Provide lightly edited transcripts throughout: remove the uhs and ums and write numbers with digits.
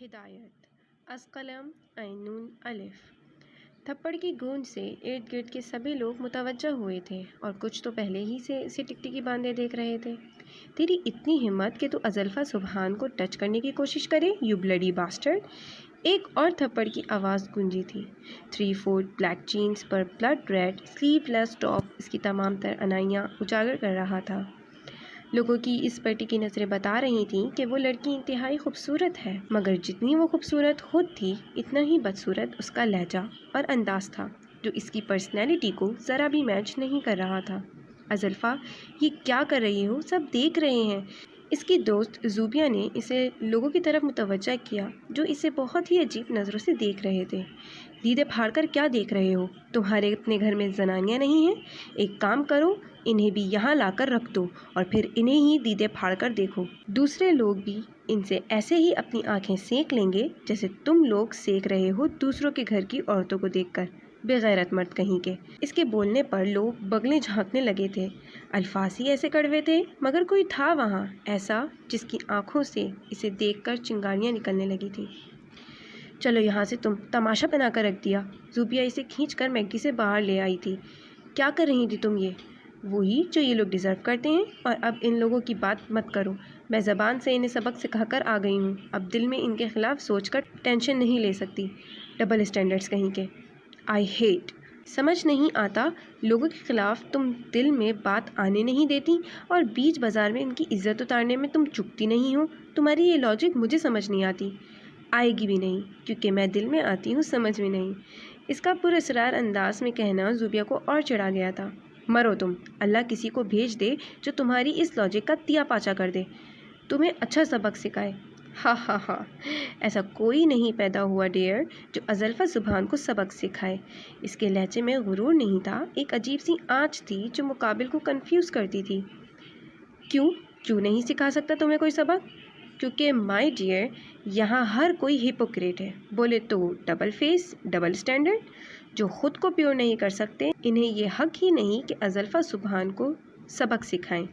ہدایت از قلم عین نون الف۔ تھپڑ کی گونج سے ارد گرد کے سبھی لوگ متوجہ ہوئے تھے اور کچھ تو پہلے ہی سے اسے ٹکٹکی باندھے دیکھ رہے تھے۔ تیری اتنی ہمت کہ تو ازلفا سبحان کو ٹچ کرنے کی کوشش کرے، یو بلڈی باسٹرڈ! ایک اور تھپڑ کی آواز گونجی تھی۔ 3 فوٹ بلیک جینز پر بلڈ ریڈ سلیو لیس ٹاپ اس کی تمام تر انائیاں اجاگر کر رہا تھا۔ لوگوں کی اس پر ٹکی نظریں بتا رہی تھیں کہ وہ لڑکی انتہائی خوبصورت ہے، مگر جتنی وہ خوبصورت خود تھی اتنا ہی بدصورت اس کا لہجہ اور انداز تھا، جو اس کی پرسنالٹی کو ذرا بھی میچ نہیں کر رہا تھا۔ ازلفا، یہ کیا کر رہی ہو؟ سب دیکھ رہے ہیں۔ اس کی دوست زوبیا نے اسے لوگوں کی طرف متوجہ کیا جو اسے بہت ہی عجیب نظروں سے دیکھ رہے تھے۔ دیدے پھاڑ کر کیا دیکھ رہے ہو؟ تمہارے اپنے گھر میں زنانیاں نہیں ہیں؟ ایک کام کرو، انہیں بھی یہاں لا کر رکھ دو اور پھر انہیں ہی دیدے پھاڑ کر دیکھو۔ دوسرے لوگ بھی ان سے ایسے ہی اپنی آنکھیں سینک لیں گے جیسے تم لوگ سینک رہے ہو دوسروں کے گھر کی عورتوں کو دیکھ کر، بے غیرت مرد کہیں کے۔ اس کے بولنے پر لوگ بغلیں جھانکنے لگے تھے۔ الفاظ ہی ایسے کڑوے تھے، مگر کوئی تھا وہاں ایسا جس کی آنکھوں سے اسے دیکھ کر چنگاریاں نکلنے لگی تھی۔ چلو یہاں سے، تم تماشا بنا کر رکھ دیا۔ زوبیا اسے کھینچ کر میگی سے باہر لے آئی تھی۔ کیا کر رہی تھی تم؟ یہ وہی جو یہ لوگ ڈیزرو کرتے ہیں، اور اب ان لوگوں کی بات مت کرو۔ میں زبان سے انہیں سبق سکھا کر آ گئی ہوں، اب دل میں ان کے خلاف سوچ کر ٹینشن نہیں لے سکتی۔ ڈبل اسٹینڈرڈز کہیں کے۔ I hate! سمجھ نہیں آتا، لوگوں کے خلاف تم دل میں بات آنے نہیں دیتی اور بیچ بازار میں ان کی عزت اتارنے میں تم چکتی نہیں ہو۔ تمہاری یہ لاجک مجھے سمجھ نہیں آتی، آئے گی بھی نہیں، کیونکہ میں دل میں آتی ہوں، سمجھ میں نہیں۔ اس کا پراسرار انداز میں کہنا زوبیا کو اور چڑھا گیا تھا۔ مرو تم، اللہ کسی کو بھیج دے جو تمہاری اس لاجک کا تیا پاچا کر دے، تمہیں اچھا سبق سکھائے۔ ہا ہا ہا! ایسا کوئی نہیں پیدا ہوا ڈیئر جو ازلفا سبحان کو سبق سکھائے۔ اس کے لہجے میں غرور نہیں تھا، ایک عجیب سی آنچ تھی جو مقابل کو کنفیوز کرتی تھی۔ کیوں نہیں سکھا سکتا تمہیں کوئی سبق؟ کیونکہ مائی ڈیئر، یہاں ہر کوئی ہپوکریٹ ہے، بولے تو ڈبل فیس، ڈبل اسٹینڈرڈ۔ جو خود کو پیور نہیں کر سکتے، انہیں یہ حق ہی نہیں کہ ازلفا سبحان کو سبق سکھائیں۔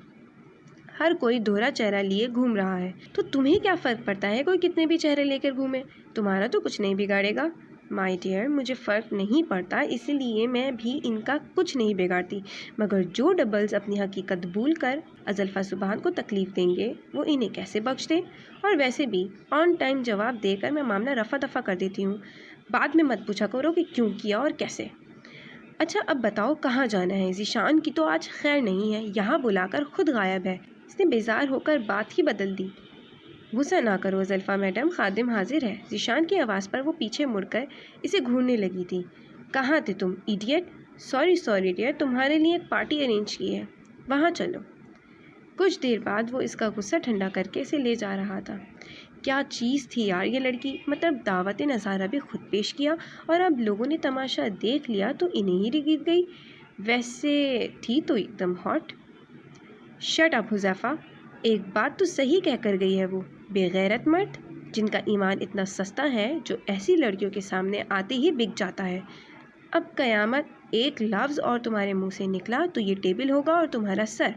ہر کوئی دوہرا چہرہ لیے گھوم رہا ہے، تو تمہیں کیا فرق پڑتا ہے کوئی کتنے بھی چہرے لے کر گھومے؟ تمہارا تو کچھ نہیں بگاڑے گا۔ مائی ڈیئر، مجھے فرق نہیں پڑتا، اسی لیے میں بھی ان کا کچھ نہیں بگاڑتی، مگر جو ڈبلز اپنی حقیقت بھول کر ازلفا سبحان کو تکلیف دیں گے وہ انہیں کیسے بخش دیں؟ اور ویسے بھی آن ٹائم جواب دے کر میں معاملہ رفع دفع کر دیتی ہوں، بعد میں مت پوچھا کرو کہ کیوں کیا اور کیسے۔ اچھا اب بتاؤ کہاں جانا ہے؟ ذیشان کی تو آج خیر نہیں ہے، یہاں بلا کر خود غائب ہے۔ اس نے بیزار ہو کر بات ہی بدل دی۔ غصہ نہ کرو ازلفا میڈم، خادم حاضر ہے۔ ذیشان کی آواز پر وہ پیچھے مڑ کر اسے گھورنے لگی تھی۔ کہاں تھے تم ایڈیٹ؟ سوری ڈیئر، تمہارے لیے ایک پارٹی ارینج کی ہے، وہاں چلو۔ کچھ دیر بعد وہ اس کا غصہ ٹھنڈا کر کے اسے لے جا رہا تھا۔ کیا چیز تھی یار یہ لڑکی، مطلب دعوت نظارہ بھی خود پیش کیا اور اب لوگوں نے تماشا دیکھ لیا تو انہیں ہی رگید گئی۔ ویسے تھی تو ایک دم ہاٹ۔ شٹ اپ حذیفہ، ایک بات تو صحیح کہہ کر گئی ہے وہ، بے غیرت مرد جن کا ایمان اتنا سستا ہے جو ایسی لڑکیوں کے سامنے آتے ہی بک جاتا ہے۔ اب قیامت ایک لفظ اور تمہارے منہ سے نکلا تو یہ ٹیبل ہوگا اور تمہارا سر۔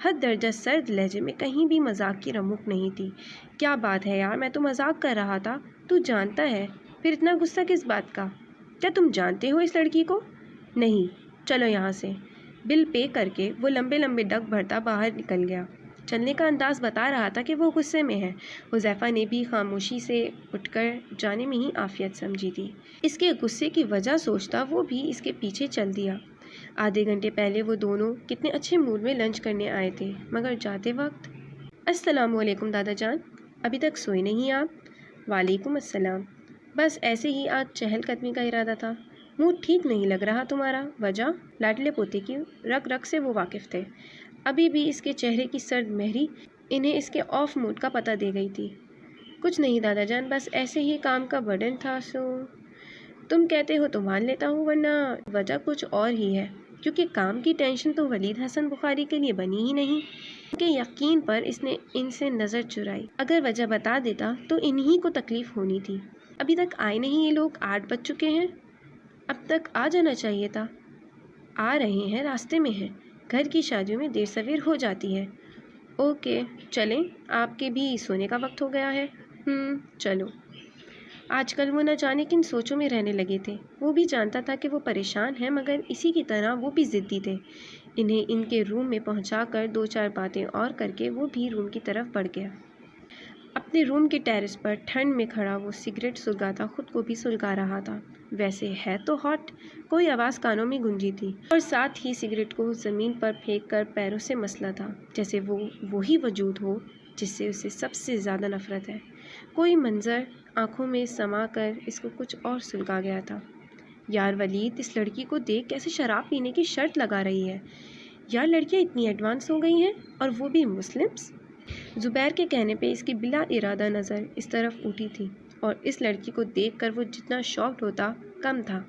حد درجہ سرد لہجے میں کہیں بھی مذاق کی رمق نہیں تھی۔ کیا بات ہے یار، میں تو مذاق کر رہا تھا، تو جانتا ہے، پھر اتنا غصہ کس بات کا؟ کیا تم جانتے ہو اس لڑکی کو؟ نہیں، چلو یہاں سے۔ بل پے کر کے وہ لمبے لمبے ڈگ بھرتا باہر نکل گیا۔ چلنے کا انداز بتا رہا تھا کہ وہ غصے میں ہے۔ حذیفہ نے بھی خاموشی سے اٹھ کر جانے میں ہی عافیت سمجھی تھی۔ اس کے غصے کی وجہ سوچتا وہ بھی اس کے پیچھے چل دیا۔ آدھے گھنٹے پہلے وہ دونوں کتنے اچھے موڈ میں لنچ کرنے آئے تھے، مگر جاتے وقت السلام علیکم دادا جان، ابھی تک سوئے نہیں آپ؟ وعلیکم السلام، بس ایسے ہی آج چہل قدمی کا ارادہ تھا۔ موڈ ٹھیک نہیں لگ رہا تمہارا؟ وجہ؟ لاڈلے پوتے کی رگ رگ سے وہ واقف تھے، ابھی بھی اس کے چہرے کی سرد مہری انہیں اس کے آف موڈ کا پتہ دے گئی تھی۔ کچھ نہیں دادا جان، بس ایسے ہی کام کا برڈن تھا، سو تم کہتے ہو تو مان لیتا ہوں، ورنہ وجہ کچھ اور ہی ہے، کیونکہ کام کی ٹینشن تو ولید حسن بخاری کے لیے بنی ہی نہیں۔ ان کے یقین پر اس نے ان سے نظر چرائی، اگر وجہ بتا دیتا تو انہی کو تکلیف ہونی تھی۔ ابھی تک آئے نہیں یہ لوگ، 8 بج چکے ہیں، اب تک آ جانا چاہیے تھا۔ آ رہے ہیں، راستے میں ہیں، گھر کی شادیوں میں دیر سویر ہو جاتی ہے۔ اوکے چلیں، آپ کے بھی سونے کا وقت ہو گیا ہے۔ چلو۔ آج کل وہ نہ جانے کن سوچوں میں رہنے لگے تھے۔ وہ بھی جانتا تھا کہ وہ پریشان ہیں، مگر اسی کی طرح وہ بھی ضدی تھے۔ انہیں ان کے روم میں پہنچا کر 2-4 باتیں اور کر کے وہ بھی روم کی طرف بڑھ گیا۔ اپنے روم کے ٹیرس پر ٹھنڈ میں کھڑا وہ سگریٹ سلگاتا خود کو بھی سلگا رہا تھا۔ ویسے ہے تو ہاٹ، کوئی آواز کانوں میں گونجی تھی اور ساتھ ہی سگریٹ کو زمین پر پھینک کر پیروں سے مسلا تھا، جیسے وہ وہی وجود ہو جس سے اسے سب سے زیادہ نفرت ہے۔ کوئی منظر آنکھوں میں سما کر اس کو کچھ اور سلگا گیا تھا۔ یار ولید، اس لڑکی کو دیکھ کیسے شراب پینے کی شرط لگا رہی ہے۔ یار لڑکیاں اتنی ایڈوانس ہو گئی ہیں، اور وہ بھی مسلمس۔ زبیر کے کہنے پہ اس کی بلا ارادہ نظر اس طرف اٹھی تھی، اور اس لڑکی کو دیکھ کر وہ جتنا شاکڈ ہوتا کم تھا۔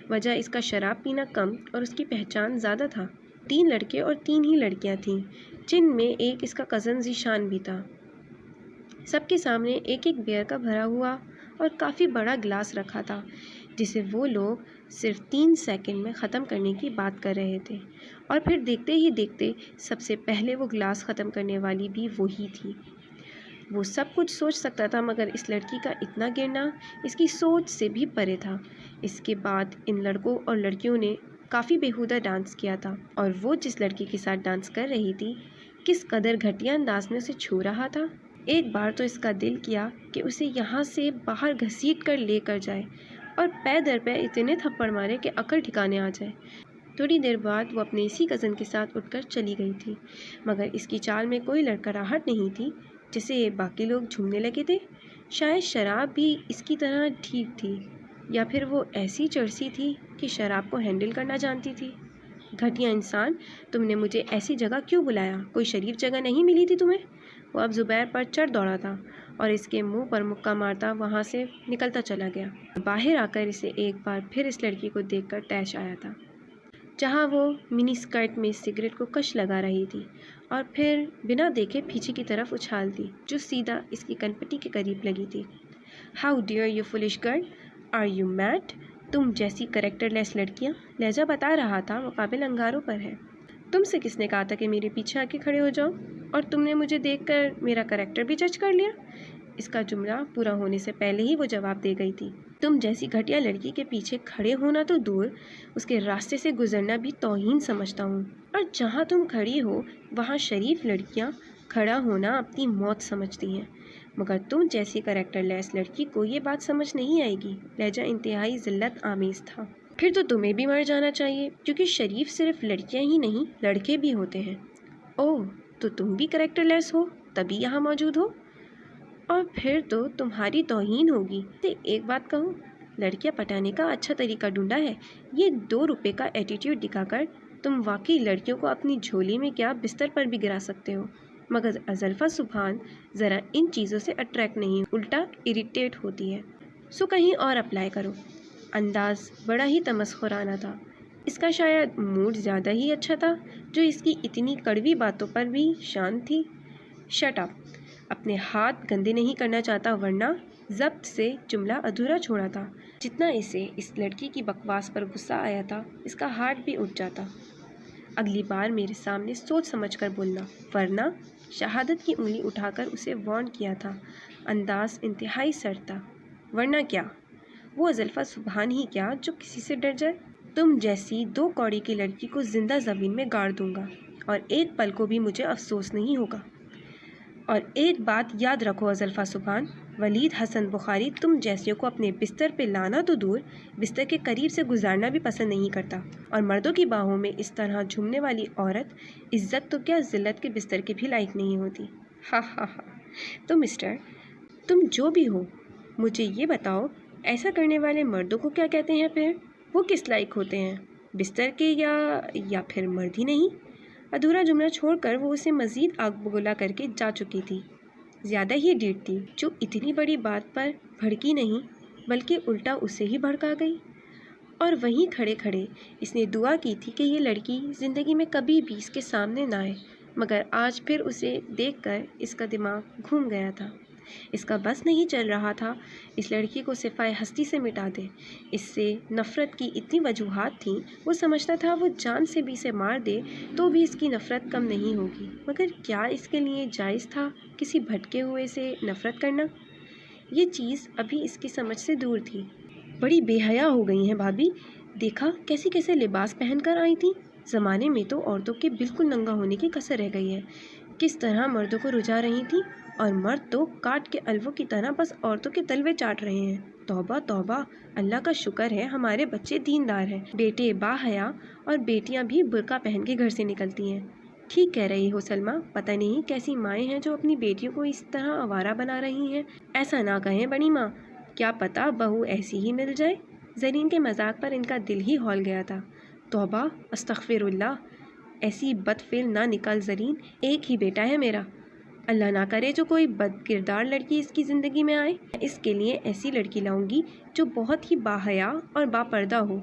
وجہ اس کا شراب پینا کم اور اس کی پہچان زیادہ تھا۔ 3 لڑکے اور 3 ہی لڑکیاں تھیں، جن میں ایک اس کا کزن ذیشان بھی تھا۔ سب کے سامنے ایک ایک بیئر کا بھرا ہوا اور کافی بڑا گلاس رکھا تھا، جسے وہ لوگ صرف 3 سیکنڈ میں ختم کرنے کی بات کر رہے تھے، اور پھر دیکھتے ہی دیکھتے سب سے پہلے وہ گلاس ختم کرنے والی بھی وہی تھی۔ وہ سب کچھ سوچ سکتا تھا، مگر اس لڑکی کا اتنا گرنا اس کی سوچ سے بھی پرے تھا۔ اس کے بعد ان لڑکوں اور لڑکیوں نے کافی بیہودہ ڈانس کیا تھا، اور وہ جس لڑکی کے ساتھ ڈانس کر رہی تھی کس قدر گھٹیا انداز میں اسے چھو رہا تھا۔ ایک بار تو اس کا دل کیا کہ اسے یہاں سے باہر گھسیٹ کر لے کر جائے اور پے در پے اتنے تھپڑ مارے کہ عقل ٹھکانے آ جائے۔ تھوڑی دیر بعد وہ اپنے اسی کزن کے ساتھ اٹھ کر چلی گئی تھی، مگر اس کی چال میں کوئی لڑکھڑاہٹ نہیں تھی جسے باقی لوگ جھومنے لگے تھے۔ شاید شراب بھی اس کی طرح ٹھیک تھی، یا پھر وہ ایسی چرسی تھی کہ شراب کو ہینڈل کرنا جانتی تھی۔ گھٹیا انسان، تم نے مجھے ایسی جگہ کیوں بلایا؟ کوئی شریف جگہ نہیں ملی تھی تمہیں؟ وہ اب زبیر پر چڑھ دوڑا تھا اور اس کے منہ پر مکہ مارتا وہاں سے نکلتا چلا گیا۔ باہر آ کر اسے ایک بار پھر اس لڑکی کو دیکھ کر طیش آیا تھا، جہاں وہ منی اسکرٹ میں سگریٹ کو کش لگا رہی تھی، اور پھر بنا دیکھے پیچھے کی طرف اچھال دی جو سیدھا اس کی کنپٹی کے قریب لگی تھی۔ How dare you foolish girl, are you mad? تم جیسی کریکٹر لیس لڑکیاں، لہجہ بتا رہا تھا، مقابل انگاروں پر ہے۔ تم سے کس نے کہا تھا کہ میرے پیچھے آ کے کھڑے ہو جاؤ، اور تم نے مجھے دیکھ کر میرا کریکٹر بھی جج کر لیا؟ اس کا جملہ پورا ہونے سے پہلے ہی وہ جواب دے گئی تھی۔ تم جیسی گھٹیا لڑکی کے پیچھے کھڑے ہونا تو دور، اس کے راستے سے گزرنا بھی توہین سمجھتا ہوں، اور جہاں تم کھڑی ہو وہاں شریف لڑکیاں کھڑا ہونا اپنی موت سمجھتی ہیں، مگر تم جیسی کریکٹر لیس لڑکی کو یہ بات سمجھ نہیں آئے گی۔ لہجہ انتہائی ذلت آمیز تھا۔ پھر تو تمہیں بھی مر جانا چاہیے، کیونکہ شریف صرف لڑکیاں ہی نہیں لڑکے بھی ہوتے ہیں۔ اوہ، تو تم بھی کریکٹر لیس ہو تبھی یہاں موجود ہو؟ اور پھر تو تمہاری توہین ہوگی۔ ایک بات کہوں، لڑکیاں پٹانے کا اچھا طریقہ ڈھونڈا ہے۔ یہ 2 روپے کا ایٹیٹیوڈ دکھا کر تم واقعی لڑکیوں کو اپنی جھولی میں کیا بستر پر بھی گرا سکتے ہو، مگر ازلفا سبحان ذرا ان چیزوں سے اٹریکٹ نہیں، الٹا اریٹیٹ ہوتی ہے۔ سو کہیں اور اپلائی کرو۔ انداز بڑا ہی تمسخرانہ تھا۔ اس کا شاید موڈ زیادہ ہی اچھا تھا جو اس کی اتنی کڑوی باتوں پر بھی شانت تھی۔ شٹ اپ، اپنے ہاتھ گندے نہیں کرنا چاہتا ورنہ ضبط سے جملہ ادھورا چھوڑا تھا۔ جتنا اسے اس لڑکی کی بکواس پر غصہ آیا تھا، اس کا ہارٹ بھی اٹھ جاتا۔ اگلی بار میرے سامنے سوچ سمجھ کر بولنا، ورنہ شہادت کی انگلی اٹھا کر اسے وارن کیا تھا۔ انداز انتہائی سرد تھا۔ ورنہ کیا؟ وہ ازلفا سبحان ہی کیا جو کسی سے ڈر جائے؟ تم جیسی 2 کوڑی کی لڑکی کو زندہ زمین میں گاڑ دوں گا، اور ایک پل کو بھی مجھے افسوس نہیں ہوگا۔ اور ایک بات یاد رکھو ازلفا سبحان، ولید حسن بخاری تم جیسوں کو اپنے بستر پہ لانا تو دور، بستر کے قریب سے گزارنا بھی پسند نہیں کرتا، اور مردوں کی باہوں میں اس طرح جھومنے والی عورت عزت تو کیا ذلت کے بستر کی بھی لائق نہیں ہوتی۔ ہاں ہاں ہاں۔ تو مسٹر، تم جو بھی ہو، مجھے یہ بتاؤ، ایسا کرنے والے مردوں کو کیا کہتے ہیں پھر؟ وہ کس لائق ہوتے ہیں، بستر کے یا پھر مرد ہی نہیں؟ ادھورا جملہ چھوڑ کر وہ اسے مزید آگ بگولا کر کے جا چکی تھی۔ زیادہ ہی ڈیٹ تھی جو اتنی بڑی بات پر بھڑکی نہیں بلکہ الٹا اسے ہی بھڑکا گئی۔ اور وہیں کھڑے کھڑے اس نے دعا کی تھی کہ یہ لڑکی زندگی میں کبھی بھی اس کے سامنے نہ آئے، مگر آج پھر اسے دیکھ کر اس کا دماغ گھوم گیا تھا۔ اس کا بس نہیں چل رہا تھا اس لڑکی کو صفائے ہستی سے مٹا دے۔ اس سے نفرت کی اتنی وجوہات تھیں، وہ سمجھتا تھا وہ جان سے بھی اسے مار دے تو بھی اس کی نفرت کم نہیں ہوگی، مگر کیا اس کے لیے جائز تھا کسی بھٹکے ہوئے سے نفرت کرنا؟ یہ چیز ابھی اس کی سمجھ سے دور تھی۔ بڑی بے حیا ہو گئی ہیں بھابھی، دیکھا کیسے لباس پہن کر آئی تھی۔ زمانے میں تو عورتوں کے بالکل ننگا ہونے کی کسر رہ گئی ہے، کس طرح مردوں کو رجھا رہی تھی، اور مرد تو کاٹ کے الووں کی طرح بس عورتوں کے تلوے چاٹ رہے ہیں۔ توبہ توبہ، اللہ کا شکر ہے ہمارے بچے دیندار ہیں، بیٹے با حیا اور بیٹیاں بھی برقع پہن کے گھر سے نکلتی ہیں۔ ٹھیک کہہ رہی ہو سلمیٰ، پتہ نہیں کیسی مائیں ہیں جو اپنی بیٹیوں کو اس طرح آوارہ بنا رہی ہیں۔ ایسا نہ کہیں بڑی ماں، کیا پتہ بہو ایسی ہی مل جائے۔ زرین کے مذاق پر ان کا دل ہی ہول گیا تھا۔ توبہ، استغفر اللہ، ایسی بد فعل نہ نکال زرین، ایک ہی بیٹا ہے میرا، اللہ نہ کرے جو کوئی بد کردار لڑکی اس کی زندگی میں آئے۔ میں اس کے لیے ایسی لڑکی لاؤں گی جو بہت ہی با حیا اور با پردہ ہو۔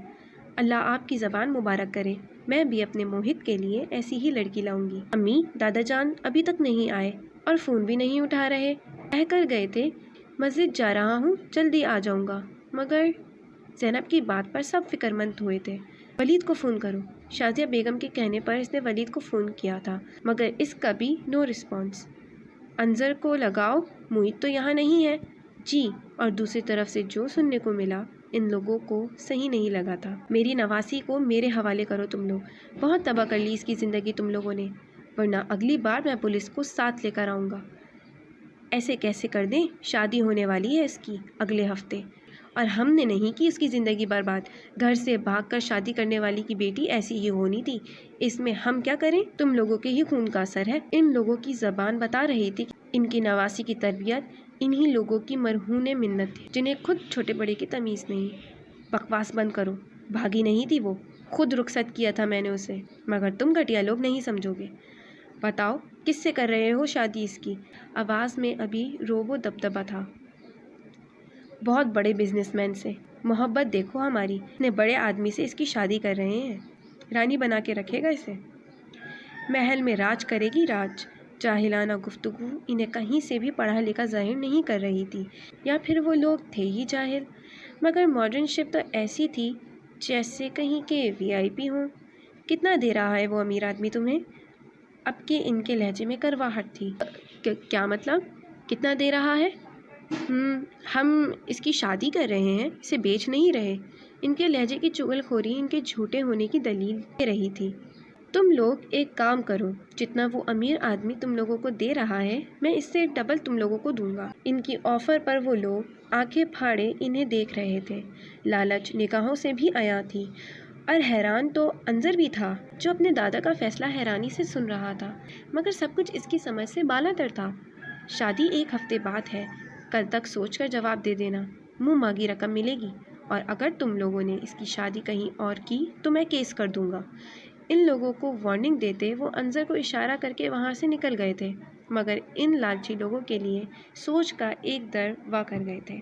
اللہ آپ کی زبان مبارک کرے، میں بھی اپنے موہت کے لیے ایسی ہی لڑکی لاؤں گی۔ امی دادا جان ابھی تک نہیں آئے اور فون بھی نہیں اٹھا رہے، کہہ کر گئے تھے مسجد جا رہا ہوں، جلدی آ جاؤں گا، مگر زینب کی بات پر سب فکر مند ہوئے تھے۔ ولید کو فون کرو۔ شازیہ بیگم کے کہنے پر اس نے ولید کو فون کیا تھا، مگر اس کا بھی نو رسپانس۔ انظر کو لگاؤ، موہت تو یہاں نہیں ہے۔ جی، اور دوسری طرف سے جو سننے کو ملا، ان لوگوں کو صحیح نہیں لگا تھا۔ میری نواسی کو میرے حوالے کرو تم لوگ، بہت تباہ کر لی اس کی زندگی تم لوگوں نے، ورنہ اگلی بار میں پولیس کو ساتھ لے کر آؤں گا۔ ایسے کیسے کر دیں، شادی ہونے والی ہے اس کی اگلے ہفتے، اور ہم نے نہیں کی اس کی زندگی برباد۔ گھر سے بھاگ کر شادی کرنے والی کی بیٹی ایسی ہی ہونی تھی، اس میں ہم کیا کریں، تم لوگوں کے ہی خون کا اثر ہے۔ ان لوگوں کی زبان بتا رہی تھی کہ ان کی نواسی کی تربیت انہی لوگوں کی مرہون منت تھی، جنہیں خود چھوٹے بڑے کی تمیز نہیں۔ بکواس بند کرو، بھاگی نہیں تھی وہ، خود رخصت کیا تھا میں نے اسے، مگر تم گھٹیا لوگ نہیں سمجھو گے۔ بتاؤ کس سے کر رہے ہو شادی اس کی؟ آواز میں ابھی روب و دبدبہ تھا۔ بہت بڑے بزنس مین سے، محبت دیکھو ہماری، اتنے بڑے آدمی سے اس کی شادی کر رہے ہیں، رانی بنا کے رکھے گا اسے، محل میں راج کرے گی راج۔ جاہلانہ گفتگو انہیں کہیں سے بھی پڑھا لکھا ظاہر نہیں کر رہی تھی، یا پھر وہ لوگ تھے ہی جاہل، مگر ماڈرن شپ تو ایسی تھی جیسے کہیں کے وی آئی پی ہوں۔ کتنا دے رہا ہے وہ امیر آدمی تمہیں؟ اب کہ ان کے لہجے میں کرواہٹ تھی۔ کیا مطلب، کتنا دے رہا ہے؟ ہم اس کی شادی کر رہے ہیں، اسے بیچ نہیں رہے۔ ان کے لہجے کی چغل خوری ان کے جھوٹے ہونے کی دلیل دے رہی تھی۔ تم لوگ ایک کام کرو، جتنا وہ امیر آدمی تم لوگوں کو دے رہا ہے، میں اس سے ڈبل تم لوگوں کو دوں گا۔ ان کی آفر پر وہ لوگ آنکھیں پھاڑے انہیں دیکھ رہے تھے۔ لالچ نگاہوں سے بھی عیاں تھی، اور حیران تو انظر بھی تھا، جو اپنے دادا کا فیصلہ حیرانی سے سن رہا تھا، مگر سب کچھ اس کی سمجھ سے بالاتر تھا۔ شادی ایک ہفتے بعد ہے، کل تک سوچ کر جواب دے دینا، منہ مانگی رقم ملے گی، اور اگر تم لوگوں نے اس کی شادی کہیں اور کی تو میں کیس کر دوں گا۔ ان لوگوں کو وارننگ دیتے وہ انظر کو اشارہ کر کے وہاں سے نکل گئے تھے، مگر ان لالچی لوگوں کے لیے سوچ کا ایک در وا کر گئے تھے۔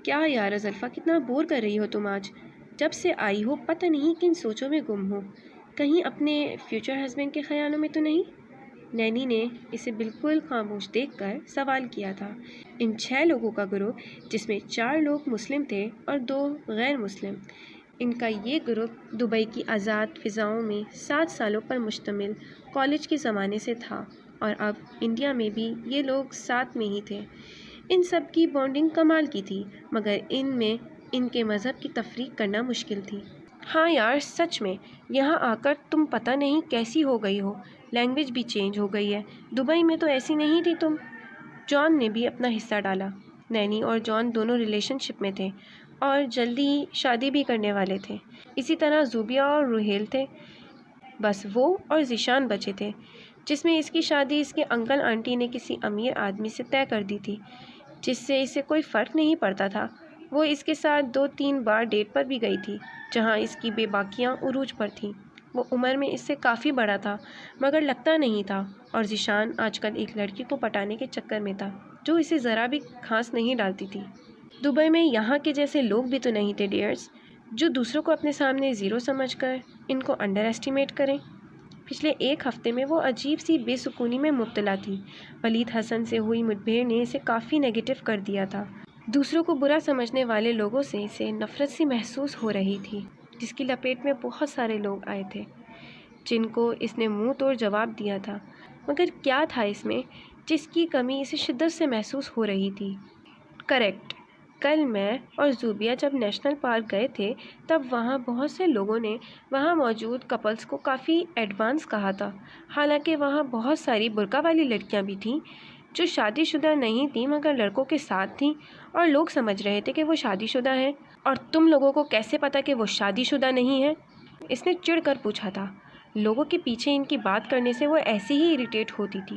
کیا یار زلفہ، کتنا بور کر رہی ہو تم آج، جب سے آئی ہو پتہ نہیں کن سوچوں میں گم ہو، کہیں اپنے فیوچر ہسبینڈ کے خیالوں میں تو نہیں؟ نینی نے اسے بالکل خاموش دیکھ کر سوال کیا تھا۔ ان 6 لوگوں کا گروہ، جس میں 4 لوگ مسلم تھے اور 2 غیر مسلم، ان کا یہ گروپ دبئی کی آزاد فضاؤں میں 7 سالوں پر مشتمل کالج کے زمانے سے تھا، اور اب انڈیا میں بھی یہ لوگ ساتھ میں ہی تھے۔ ان سب کی بانڈنگ کمال کی تھی، مگر ان میں ان کے مذہب کی تفریق کرنا مشکل تھی۔ ہاں یار سچ میں، یہاں آ کر تم پتہ نہیں کیسی ہو گئی ہو، لینگویج بھی چینج ہو گئی ہے، دبئی میں تو ایسی نہیں تھی تم۔ جان نے بھی اپنا حصہ ڈالا۔ نینی اور جان دونوں ریلیشن شپ میں تھے اور جلدی ہی شادی بھی کرنے والے تھے۔ اسی طرح زوبیہ اور روہیل تھے، بس وہ اور ذیشان بچے تھے، جس میں اس کی شادی اس کے انکل آنٹی نے کسی امیر آدمی سے طے کر دی تھی، جس سے اسے کوئی فرق نہیں پڑتا تھا۔ وہ اس کے ساتھ 2-3 بار ڈیٹ پر بھی گئی تھی، جہاں اس کی بے باکیاں عروج پر تھیں۔ وہ عمر میں اس سے کافی بڑا تھا، مگر لگتا نہیں تھا، اور ذیشان آج کل ایک لڑکی کو پٹانے کے چکر میں تھا، جو اسے ذرا بھی گھاس نہیں ڈالتی تھی۔ دبئی میں یہاں کے جیسے لوگ بھی تو نہیں تھے ڈیئرز، جو دوسروں کو اپنے سامنے زیرو سمجھ کر ان کو انڈر ایسٹیمیٹ کریں۔ پچھلے ایک ہفتے میں وہ عجیب سی بے سکونی میں مبتلا تھی۔ ولید حسن سے ہوئی مدبھیڑ نے اسے کافی نیگیٹو کر دیا تھا۔ دوسروں کو برا سمجھنے والے لوگوں سے اسے نفرت سی محسوس ہو رہی تھی، جس کی لپیٹ میں بہت سارے لوگ آئے تھے، جن کو اس نے منہ توڑ جواب دیا تھا، مگر کیا تھا اس میں جس کی کمی اسے شدت سے محسوس ہو رہی تھی؟ کریکٹ. کل میں اور زوبیہ جب نیشنل پارک گئے تھے تب وہاں بہت سے لوگوں نے وہاں موجود کپلز کو کافی ایڈوانس کہا تھا. حالانکہ وہاں بہت ساری برقع والی لڑکیاں بھی تھیں جو شادی شدہ نہیں تھیں مگر لڑکوں کے ساتھ تھیں، اور لوگ سمجھ رہے تھے کہ وہ شادی شدہ ہیں. اور تم لوگوں کو کیسے پتا کہ وہ شادی شدہ نہیں ہیں؟ اس نے چڑ کر پوچھا تھا. لوگوں کے پیچھے ان کی بات کرنے سے وہ ایسے ہی اریٹیٹ ہوتی تھی.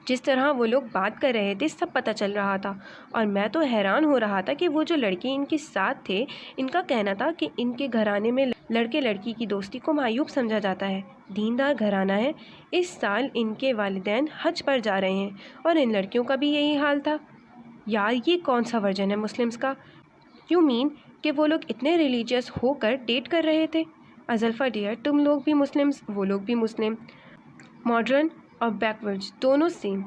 جس طرح وہ لوگ بات کر رہے تھے سب پتہ چل رہا تھا، اور میں تو حیران ہو رہا تھا کہ وہ جو لڑکے ان کے ساتھ تھے ان کا کہنا تھا کہ ان کے گھرانے میں لڑکے لڑکی کی دوستی کو معیوب سمجھا جاتا ہے. دیندار گھرانہ ہے. اس سال ان کے والدین حج پر جا رہے ہیں اور ان لڑکیوں کا بھی یہی حال تھا. یار یہ کون سا ورژن ہے مسلمز کا؟ یو مین کہ وہ لوگ اتنے ریلیجیس ہو کر ڈیٹ کر رہے تھے؟ ازلفا ڈیئر، تم لوگ بھی مسلمز، وہ لوگ بھی مسلم، ماڈرن اور بیکورڈز دونوں سیم.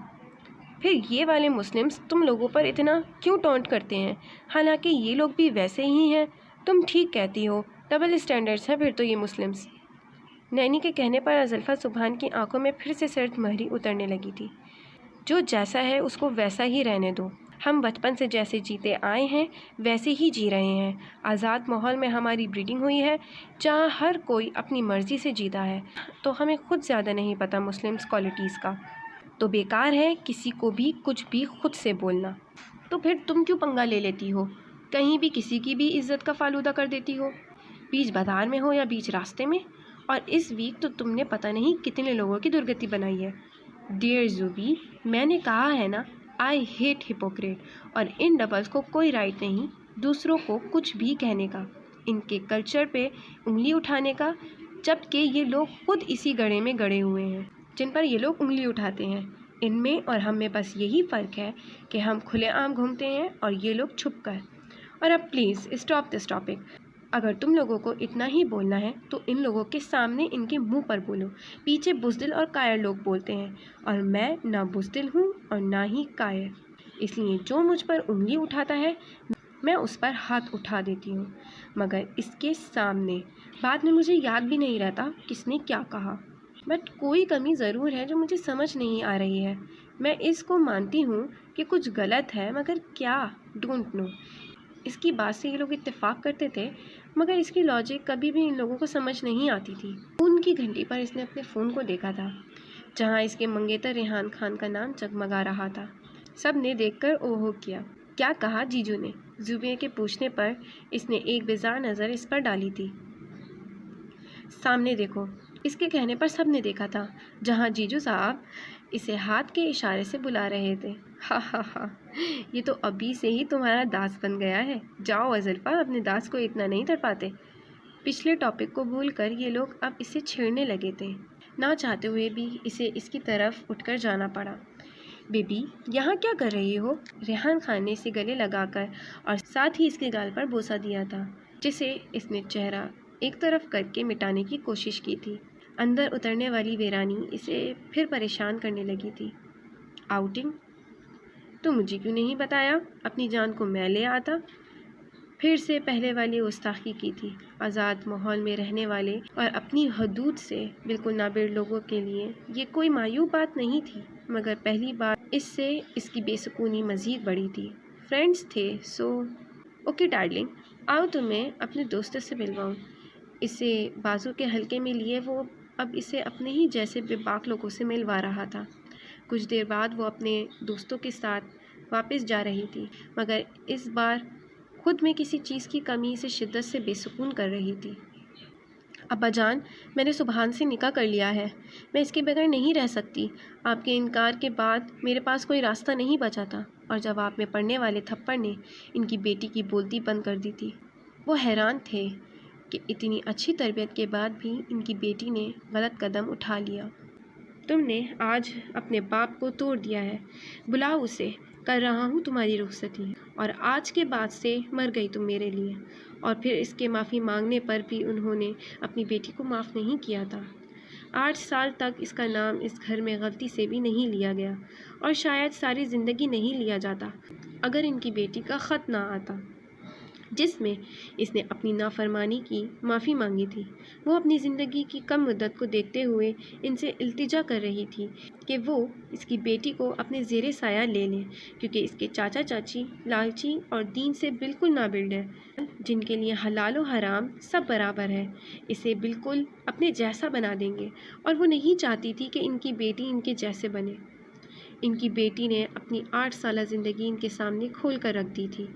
پھر یہ والے مسلمز تم لوگوں پر اتنا کیوں ٹونٹ کرتے ہیں؟ حالانکہ یہ لوگ بھی ویسے ہی ہیں. تم ٹھیک کہتی ہو، ڈبل اسٹینڈرڈز ہیں پھر تو یہ مسلمز. نینی کے کہنے پر ازلفا سبحان کی آنکھوں میں پھر سے سرد مہری اترنے لگی تھی. جو جیسا ہے اس کو ویسا ہی رہنے دو. ہم بچپن سے جیسے جیتے آئے ہیں ویسے ہی جی رہے ہیں. آزاد ماحول میں ہماری بریڈنگ ہوئی ہے جہاں ہر کوئی اپنی مرضی سے جیتا ہے، تو ہمیں خود زیادہ نہیں پتہ مسلمز کوالٹیز کا. تو بیکار ہے کسی کو بھی کچھ بھی خود سے بولنا. تو پھر تم کیوں پنگا لے لیتی ہو؟ کہیں بھی کسی کی بھی عزت کا فالودہ کر دیتی ہو، بیچ بازار میں ہو یا بیچ راستے میں. اور اس ویک تو تم نے پتہ نہیں کتنے لوگوں کی درگتی بنائی ہے. ڈیئر زوبی، میں نے کہا ہے نا، آئی ہیٹ ہپوکریٹ. اور ان ڈبلز کو کوئی رائٹ نہیں دوسروں کو کچھ بھی کہنے کا، ان کے کلچر پہ انگلی اٹھانے کا، جبکہ یہ لوگ خود اسی گڑھے میں گڑے ہوئے ہیں جن پر یہ لوگ انگلی اٹھاتے ہیں. ان میں اور ہم میں بس یہی فرق ہے کہ ہم کھلے عام گھومتے ہیں اور یہ لوگ چھپ کر. اور اب پلیز اسٹاپ دس ٹاپک. اگر تم لوگوں کو اتنا ہی بولنا ہے تو ان لوگوں کے سامنے ان کے منہ پر بولو. پیچھے بزدل اور قائر لوگ بولتے ہیں، اور میں نہ بزدل ہوں اور نہ ہی قائر. اس لیے جو مجھ پر انگلی اٹھاتا ہے میں اس پر ہاتھ اٹھا دیتی ہوں، مگر اس کے سامنے. بعد میں مجھے یاد بھی نہیں رہتا کس نے کیا کہا. بٹ کوئی کمی ضرور ہے جو مجھے سمجھ نہیں آ رہی ہے. میں اس کو مانتی ہوں کہ کچھ غلط ہے مگر کیا؟ Don't know. اس کی بات سے یہ لوگ اتفاق کرتے تھے مگر اس کی لاجک کبھی بھی ان لوگوں کو سمجھ نہیں آتی تھی. فون کی گھنٹی پر اس نے اپنے فون کو دیکھا تھا جہاں اس کے منگیتر ریحان خان کا نام جگمگا رہا تھا. سب نے دیکھ کر اوہو کیا. کیا کہا جیجو نے؟ زوبیہ کے پوچھنے پر اس نے ایک بیزار نظر اس پر ڈالی تھی. سامنے دیکھو. اس کے کہنے پر سب نے دیکھا تھا جہاں جیجو صاحب اسے ہاتھ کے اشارے سے بلا رہے تھے. ہا ہا ہا، یہ تو ابھی سے ہی تمہارا داس بن گیا ہے. جاؤ ازلفا، اپنے داس کو اتنا نہیں تڑپاتے. پچھلے ٹاپک کو بھول کر یہ لوگ اب اسے چھیڑنے لگے تھے. نہ چاہتے ہوئے بھی اسے اس کی طرف اٹھ کر جانا پڑا. بیبی یہاں کیا کر رہی ہو؟ ریحان خان نے اسے گلے لگا کر اور ساتھ ہی اس کے گال پر بوسہ دیا تھا جسے اس نے چہرہ ایک طرف کر کے مٹانے کی کوشش کی تھی. اندر اترنے والی ویرانی اسے پھر پریشان کرنے لگی تھی. آؤٹنگ؟ تو مجھے کیوں نہیں بتایا؟ اپنی جان کو میں لے آتا. پھر سے پہلے والی گستاخی کی تھی. آزاد ماحول میں رہنے والے اور اپنی حدود سے بالکل نابرد لوگوں کے لیے یہ کوئی معیوب بات نہیں تھی، مگر پہلی بار اس سے اس کی بے سکونی مزید بڑھی تھی. فرینڈز تھے سو اوکے ڈارلنگ، آؤ تمہیں اپنے دوستوں سے ملواؤں. اسے بازو کے حلقے میں لیے وہ اب اسے اپنے ہی جیسے بے باک لوگوں سے ملوا رہا تھا. کچھ دیر بعد وہ اپنے دوستوں کے ساتھ واپس جا رہی تھی، مگر اس بار خود میں کسی چیز کی کمی سے شدت سے بے سکون کر رہی تھی. ابا جان، میں نے سبحان سے نکاح کر لیا ہے. میں اس کے بغیر نہیں رہ سکتی. آپ کے انکار کے بعد میرے پاس کوئی راستہ نہیں بچا تھا. اور جواب میں پڑنے والے تھپڑ نے ان کی بیٹی کی بولتی بند کر دی تھی. وہ حیران تھے کہ اتنی اچھی تربیت کے بعد بھی ان کی بیٹی نے غلط قدم اٹھا لیا. تم نے آج اپنے باپ کو توڑ دیا ہے. بلاؤ اسے. کر رہا ہوں تمہاری رخصتی، اور آج کے بعد سے مر گئی تم میرے لیے. اور پھر اس کے معافی مانگنے پر بھی انہوں نے اپنی بیٹی کو معاف نہیں کیا تھا. 8 سال تک اس کا نام اس گھر میں غلطی سے بھی نہیں لیا گیا، اور شاید ساری زندگی نہیں لیا جاتا اگر ان کی بیٹی کا خط نہ آتا. جس میں اس نے اپنی نافرمانی کی معافی مانگی تھی۔ وہ اپنی زندگی کی کم مدت کو دیکھتے ہوئے ان سے التجا کر رہی تھی کہ وہ اس کی بیٹی کو اپنے زیر سایہ لے لیں، کیونکہ اس کے چاچا چاچی لالچی اور دین سے بالکل نابلد ہیں، جن کے لیے حلال و حرام سب برابر ہے، اسے بالکل اپنے جیسا بنا دیں گے، اور وہ نہیں چاہتی تھی کہ ان کی بیٹی ان کے جیسے بنے۔ ان کی بیٹی نے اپنی 8 سالہ زندگی ان کے سامنے کھول کر رکھ دی تھی۔